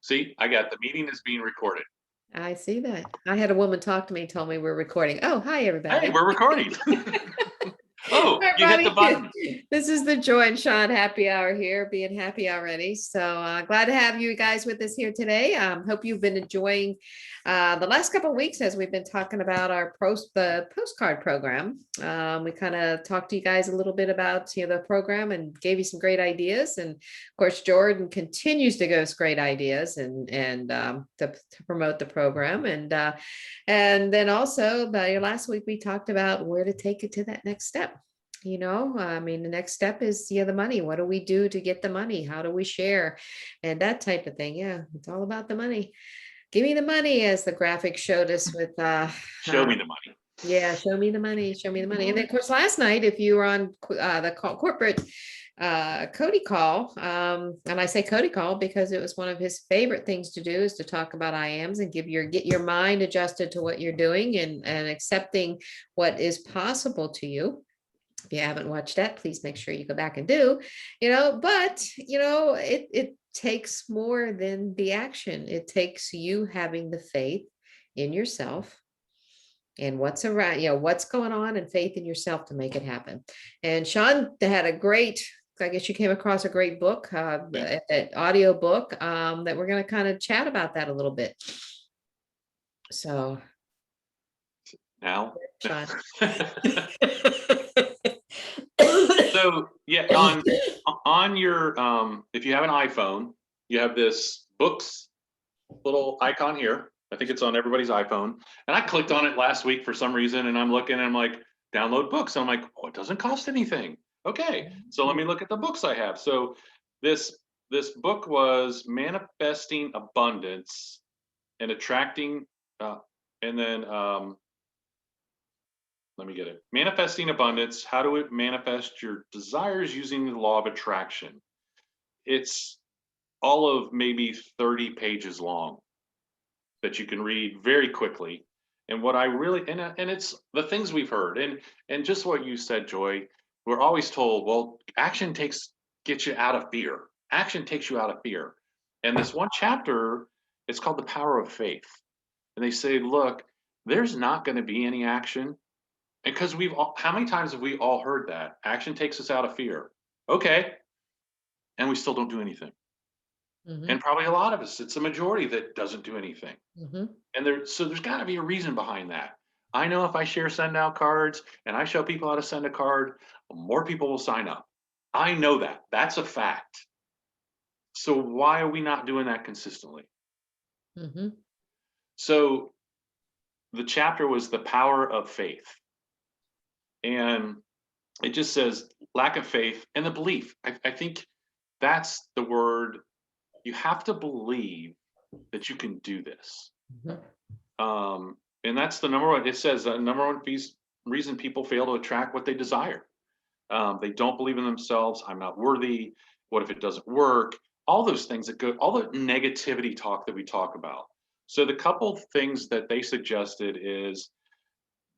See, I got the meeting is being recorded. I see that. I had a woman talk to me, told me we're recording. Oh, hi, Hey, everybody. we're recording. Oh, Hi, you hit the everybody. button. This is the Joy and Sean happy hour here, being happy already. So glad to have you guys with us here today. Hope you've been enjoying the last couple of weeks as we've been talking about the postcard program. We kind of talked to you guys a little bit about the program and gave you some great ideas. And of course, Jordan continues to give us great ideas and to promote the program. And then also, last week we talked about where to take it to that next step. I mean, the next step is the money. What do we do to get the money? How do we share? And that type of thing. Yeah, it's all about the money. Give me the money, as the graphic showed us with Show me the money. yeah, show me the money, show me the money. And then, of course, last night, if you were on corporate Cody call, and I say Cody call because it was one of his favorite things to do is to talk about IAMs and get your mind adjusted to what you're doing and accepting what is possible to you. If you haven't watched that, please make sure you go back and do, but it takes more than the action. It takes you having the faith in yourself and what's around, what's going on, and faith in yourself to make it happen. And Sean had a great, I guess you came across a great book, an audio book, that we're going to kind of chat about that a little bit. So Now. Sean. So yeah, on your if you have an iPhone, you have this books little icon here. I think it's on everybody's iPhone. And I clicked on it last week for some reason, and I'm looking and I'm like, download books. And I'm like, oh, it doesn't cost anything. Okay, so let me look at the books I have. So this book was Manifesting Abundance and Attracting, and then let me get it. Manifesting Abundance, How to Manifest Your Desires Using the Law of Attraction. It's all of maybe 30 pages long that you can read very quickly. And what I really and it's the things we've heard and just what you said, Joy. We're always told, well, action gets you out of fear. Action takes you out of fear. And this one chapter, it's called The Power of Faith. And they say, look, there's not going to be any action because how many times have we all heard that? Action takes us out of fear. Okay. And we still don't do anything. Mhm, And probably a lot of us, it's a majority that doesn't do anything. mhm. And there's got to be a reason behind that. I know if I send out cards and I show people how to send a card, more people will sign up. I know that. That's a fact. So why are we not doing that consistently? Mhm. So the chapter was The Power of Faith. And it just says lack of faith and the belief. I think that's the word. You have to believe that you can do this. Mhm. And that's the number one. It says number one reason people fail to attract what they desire. They don't believe in themselves. I'm not worthy. What if it doesn't work? All those things that go, all the negativity talk that we talk about. So the couple things that they suggested is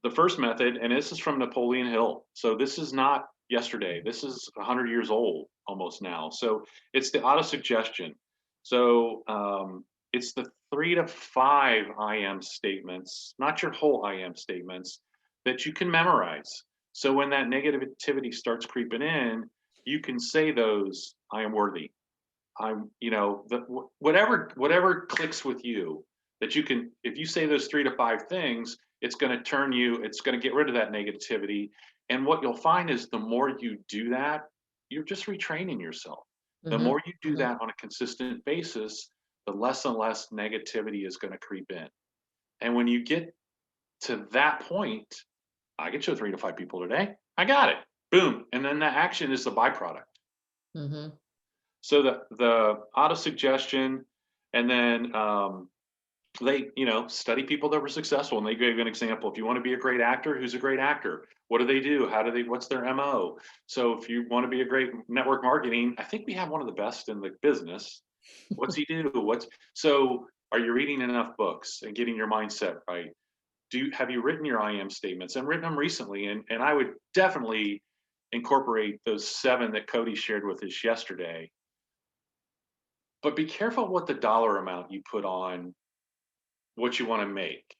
the first method, and this is from Napoleon Hill. So this is not yesterday. This is 100 years old almost now. So it's the autosuggestion. So it's the 3 to 5 I am statements, not your whole I am statements, that you can memorize. So when that negativity starts creeping in, you can say those, I am worthy. I'm, whatever clicks with you, that you can, if you say those 3 to 5 things, it's going to it's going to get rid of that negativity. And what you'll find is the more you do that, you're just retraining yourself. The Mhm. more you do that on a consistent basis, the less and less negativity is going to creep in. And when you get to that point, I can show 3 to 5 people today. I got it. Boom. And then the action is the byproduct. Mhm. So the auto suggestion, and then they study people that were successful, and they gave an example. If you want to be a great actor, who's a great actor? What do they do? What's their MO? So if you want to be a great network marketing, I think we have one of the best in the business. What's he do? So are you reading enough books and getting your mindset right? Have you written your I am statements and written them recently? And I would definitely incorporate those 7 that Cody shared with us yesterday. But be careful what the dollar amount you put on what you want to make.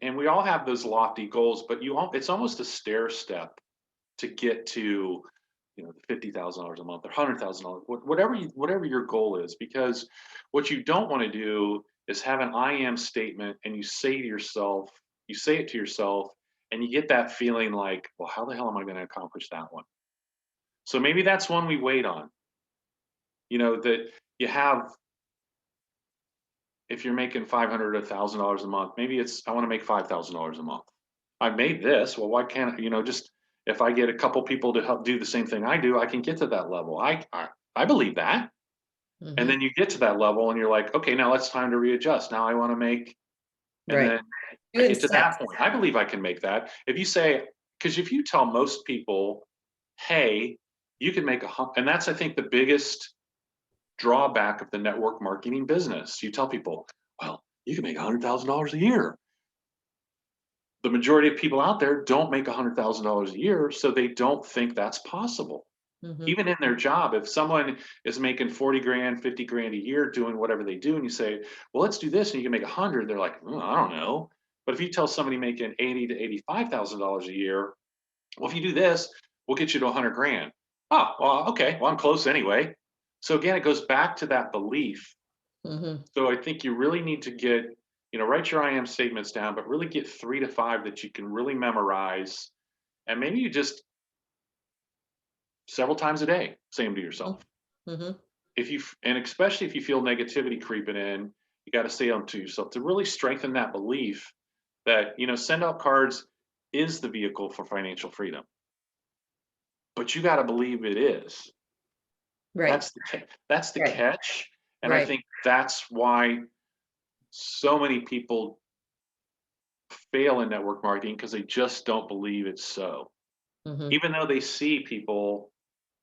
And we all have those lofty goals, but it's almost a stair step to get to, the $50,000 a month or $100,000, whatever your goal is, because what you don't want to do is have an I am statement and you say it to yourself, and you get that feeling like, well, how the hell am I going to accomplish that one? So maybe that's one we wait on. That you have, if you're making $500 or $1,000 a month, maybe it's, I want to make $5,000 a month. I made this. Well, why can't, just if I get a couple people to help do the same thing I do, I can get to that level. I believe that. And Mhm. then you get to that level and you're like, okay, now it's time to readjust. Now I want to make, and Right. then I Doing get to steps. that point. I believe I can make that. If you say, because if you tell most people, hey, you can make and that's, I think, the biggest drawback of the network marketing business. You tell people, well, you can make $100,000 a year. The majority of people out there don't make $100,000 a year, so they don't think that's possible. Mhm. Even in their job, if someone is making 40 grand, 50 grand a year doing whatever they do, and you say, well, let's do this and you can make 100, they're like, I don't know. But if you tell somebody making 80 to $85,000 a year, well, if you do this, we'll get you to 100 grand. Oh, well, okay, well, I'm close anyway. So again, it goes back to that belief. Mhm. So I think you really need to get, write your I am statements down, but really get 3 to 5 that you can really memorize. And maybe you just several times a day say them to yourself. Mhm. And especially if you feel negativity creeping in, you got to say them to yourself to really strengthen that belief that, send out cards is the vehicle for financial freedom. But you got to believe it is. Right. That's the Right. catch. And I Right. think that's why so many people fail in network marketing, because they just don't believe it's so. Mhm. Even though they see people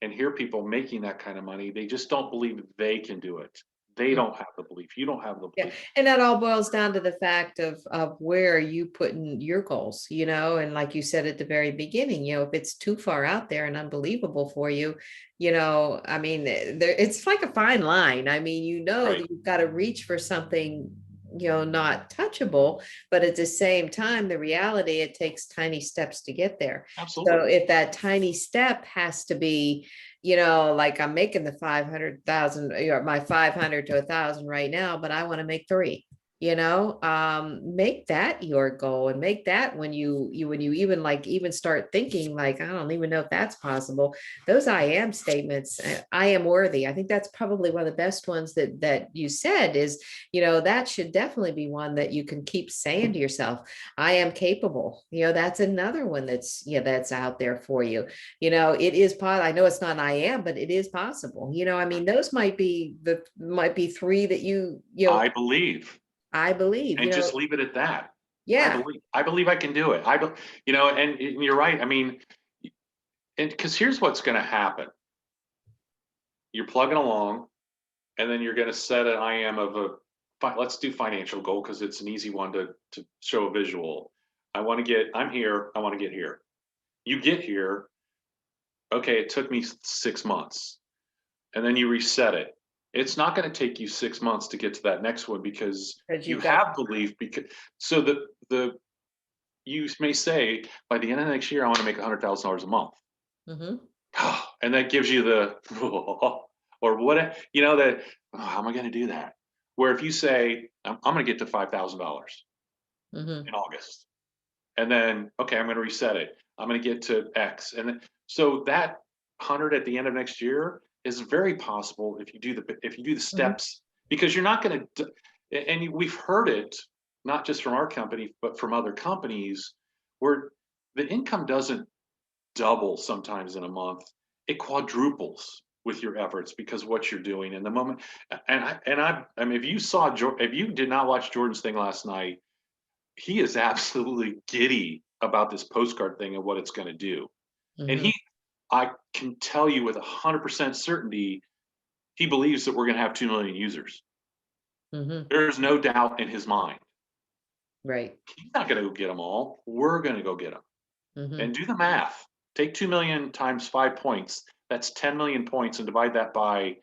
and hear people making that kind of money, they just don't believe they can do it. They don't have the belief. You don't have the Yeah, belief. and that all boils down to the fact of where you put in your goals, and like you said at the very beginning, if it's too far out there and unbelievable for you, I mean, it's like a fine line. I mean, Right. that you've got to reach for something, not touchable, but at the same time, the reality, it takes tiny steps to get there. So Absolutely. if that tiny step has to be, like I'm making the 500,000, my 500 to 1,000 right now, but I want to make three, make that your goal and make that when when you even start thinking like, I don't even know if that's possible. Those I am statements, I am worthy. I think that's probably one of the best ones that you said is, that should definitely be one that you can keep saying to yourself. I am capable. That's another one that's out there for you. It is I know it's not an I am, but it is possible. I mean, those might be three that I believe, I believe, and just leave it at that. yeah. I believe I can do it. And you're right. I mean, and because here's what's going to happen. You're plugging along, and then you're going to set an I am of let's do financial goal, because it's an easy one to show a visual. I'm here. I want to get here. You get here. Okay, it took me 6 months, and then you reset it. It's not going to take you 6 months to get to that next one, because Because you you've got, have belief. Because so the you may say, by the end of next year, I want to make $100,000 a month, mhm, and that gives you the or what, that, how am I going to do that? Where if you say, I'm going to get to $5,000 mhm, in August, and then okay, I'm going to reset it. I'm going to get to X, and then so that 100 at the end of next year is very possible if you do the mhm, steps, because you're not going to. And we've heard it not just from our company but from other companies, where the income doesn't double sometimes in a month, it quadruples with your efforts, because what you're doing in the moment. I mean, if you did not watch Jordan's thing last night, he is absolutely giddy about this postcard thing and what it's going to do. And mhm, I can tell you with 100% certainty, he believes that we're going to have 2 million users. mhm, There's no doubt in his mind. right. He's not going to go get them all. We're going to go get them. And Mhm, do the math. Take 2 million times 5 points. That's 10 million points, and divide that by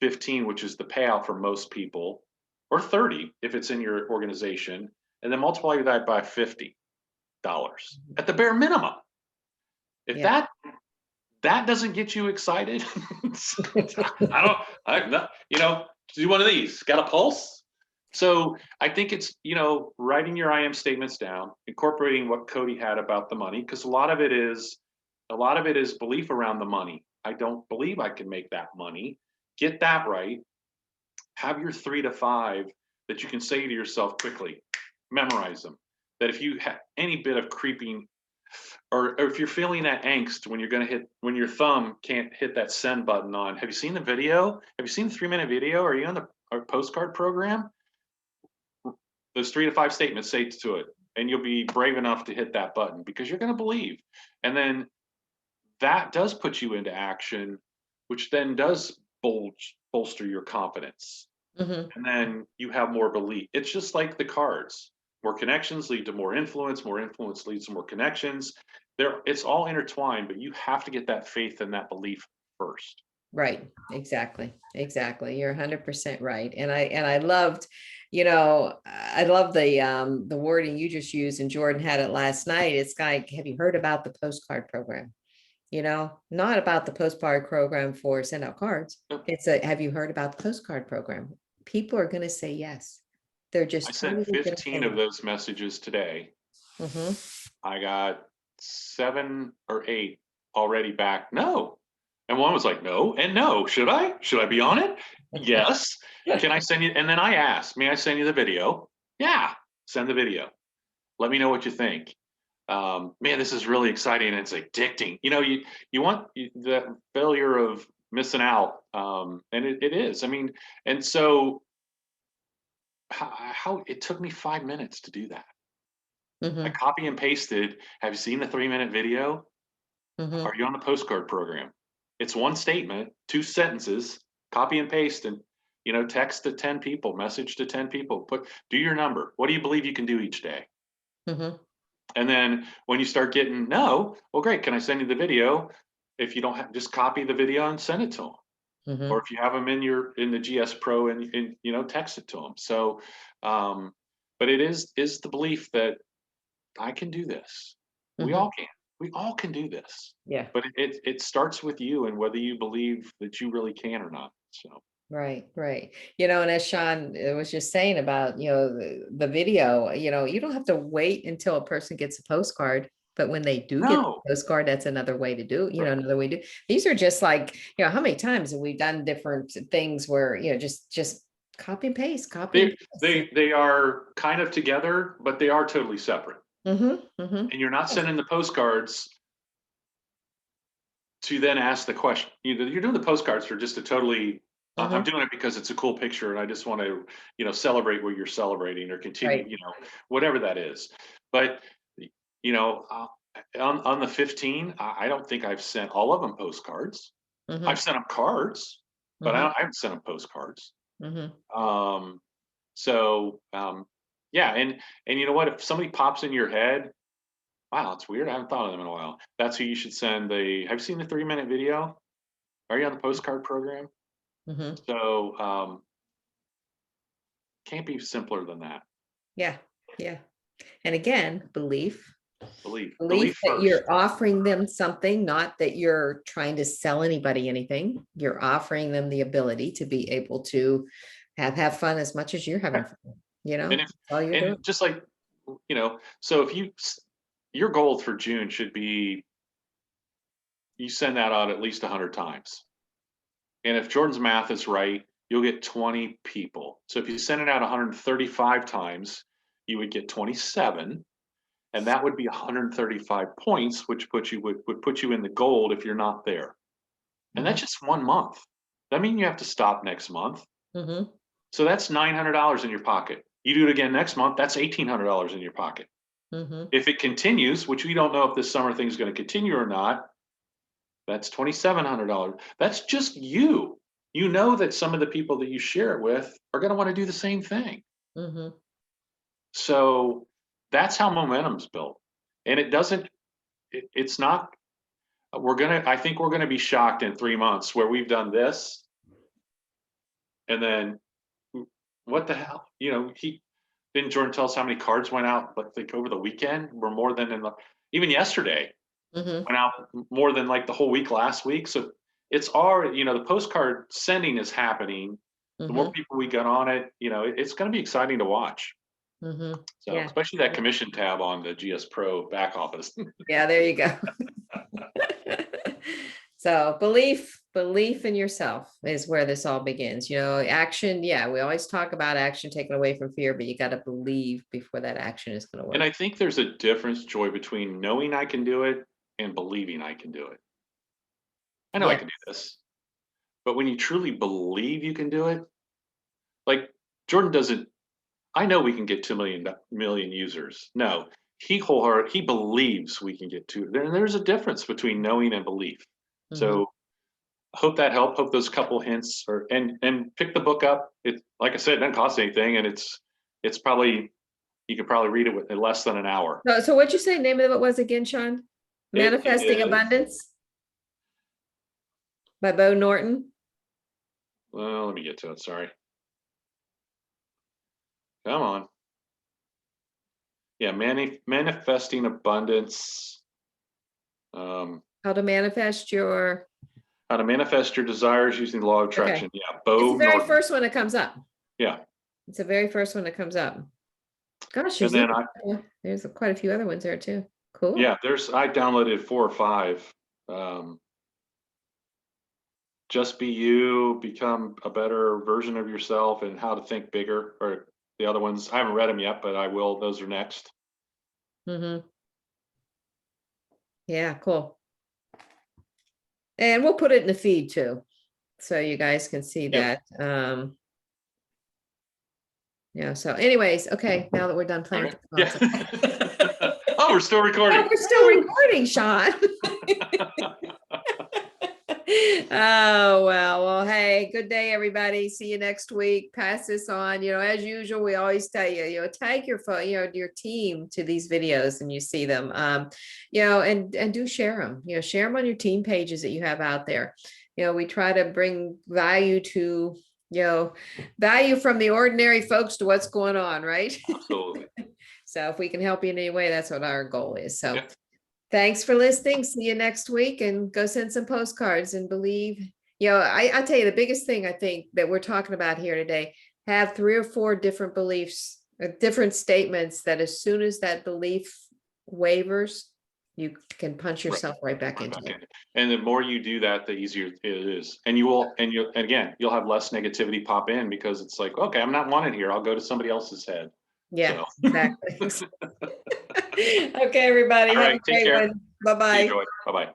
15, which is the payout for most people, or 30 if it's in your organization, and then multiply that by $50 at the bare minimum. If Yeah. that doesn't get you excited, I'm not, do one of these. Got a pulse? So I think it's, writing your I am statements down, incorporating what Cody had about the money, because a lot of it is belief around the money. I don't believe I can make that money. Get that right. Have your 3 to 5 that you can say to yourself quickly. Memorize them. That if you have any bit of creeping, or if you're feeling that angst when your thumb can't hit that send button on. Have you seen the video? Have you seen the 3-minute video? Are you on our postcard program? Those 3 to 5 statements, say to it, and you'll be brave enough to hit that button because you're going to believe. And then that does put you into action, which then does bolster your confidence. Mhm. And then you have more belief. It's just like the cards. More connections lead to more influence leads to more connections. It's all intertwined, but you have to get that faith and that belief first. Right. Exactly. You're 100% right. And I loved, I love the wording you just used, and Jordan had it last night. It's like, have you heard about the postcard program? Not about the postcard program for send out cards. Have you heard about the postcard program? People are going to say yes. They're just I sent totally 15 of those messages today. I got 7 or 8 already back. No. And one was like, no, and no. Should I be on it? Yes. Can I send you? And then I asked, may I send you the video? Yeah. Send the video. Let me know what you think. Man, this is really exciting and it's addicting. You want the failure of missing out. And it is. I mean, and so how it took me 5 minutes to do that. I copy and pasted. Have you seen the 3-minute video? Are you on the postcard program? It's one statement, 2 sentences, copy and paste, and text to 10 people, message to 10 people, do your number. What do you believe you can do each day? And then when you start getting no, well, great. Can I send you the video? If you don't have, just copy the video and send it to them. Or if you have them in the GS Pro and text it to them. So, but it is the belief that I can do this. We all can. We all can do this. Yeah. But it starts with you and whether you believe that you really can or not. So. Right. And as Sean was just saying about, the video, you don't have to wait until a person gets a postcard, but when they do get a postcard, that's another way to do, another way to, these are just like, how many times have we done different things where, just copy and paste, They are kind of together, but they are totally separate. And you're not sending the postcards to then ask the question. You're doing the postcards for just a totally, I'm doing it because it's a cool picture and I just want to, celebrate what you're celebrating or continue, whatever that is. But, on the 15, I don't think I've sent all of them postcards. I've sent them cards, but I haven't sent them postcards. Yeah. And you know what, if somebody pops in your head, wow, it's weird. I haven't thought of them in a while. That's who you should send have you seen the 3-minute video? Are you on the postcard program? So, can't be simpler than that. Yeah. And again, belief Belief that you're offering them something, not that you're trying to sell anybody anything. You're offering them the ability to be able to have fun as much as you're having fun, and just like, so if your goal for June should be, you send that out at least 100 times. And if Jordan's math is right, you'll get 20 people. So if you send it out 135 times, you would get 27. And that would be 135 points, which would put you in the gold if you're not there. And that's just 1 month. That means you have to stop next month. So that's $900 in your pocket. You do it again next month, that's $1,800 in your pocket. If it continues, which we don't know if this summer thing is going to continue or not, that's $2,700. That's just you. You know that some of the people that you share it with are going to want to do the same thing. So that's how momentum's built. And it's not, I think we're going to be shocked in 3 months where we've done this And then what the hell? You know, didn't Jordan tell us how many cards went out, like over the weekend were more than even yesterday Mhm, went out more than like the whole week last week. So it's already, the postcard sending is happening. The more mhm, people we get on it, it's going to be exciting to watch. mhm. So Yeah, especially that commission tab on the GS Pro back office. yeah, there you go. So belief in yourself is where this all begins. Action. Yeah, we always talk about action taken away from fear, but you got to believe before that action is going to And work. I think there's a difference, Joy, between knowing I can do it and believing I can do it. I know I Yeah. can do this, but when you truly believe you can do it, like Jordan doesn't, I know we can get 2 million users. No, he believes we can get to. There's a difference between knowing and belief. Mhm. So I hope that helped. Hope those couple hints and pick the book up. It, like I said, it doesn't cost anything, and it's probably, you could probably read it in less than an hour. So what'd you say name of it was again, Sean? It Manifesting is, Abundance by Bo Norton. well, let me get to it. Sorry. Come on. Yeah, manifesting abundance. How to manifest your. How to manifest your desires using the law of Okay. attraction. Yeah, It's Bo the very Norton. first one that comes up. Yeah, It's the very first one that comes up. Gosh, and then there's quite a few other ones there too. Cool. yeah, I downloaded 4 or 5. Just be you, become a better version of yourself, and how to think bigger. Or the other ones, I haven't read them yet, but I will. Those are next. Mm-hmm. Yeah, cool. And we'll put it in the feed too, so you guys can see Yep. that. Yeah, so anyways, okay, now that we're done playing. Okay. Yeah. Oh, we're still recording. Oh, we're still recording, Sean. Oh, well, hey, good day, everybody. See you next week. Pass this on. As usual, we always tell you, tag your phone, your team to these videos and you see them. And do share them, share them on your team pages that you have out there. We try to bring value to, value from the ordinary folks to what's going on, right? Absolutely. So if we can help you in any way, that's what our goal is. So Yep. thanks for listening. See you next week, and go send some postcards and believe. I tell you, the biggest thing I think that we're talking about here today, have 3 or 4 different beliefs, different statements that as soon as that belief wavers, you can punch yourself right back into it. And the more you do that, the easier it is. And again, you'll have less negativity pop in, because it's like, okay, I'm not wanted here. I'll go to somebody else's head. Yeah, So. exactly. Okay, everybody. All Have right, a take great care. one. Bye-bye. Enjoy. Bye-bye.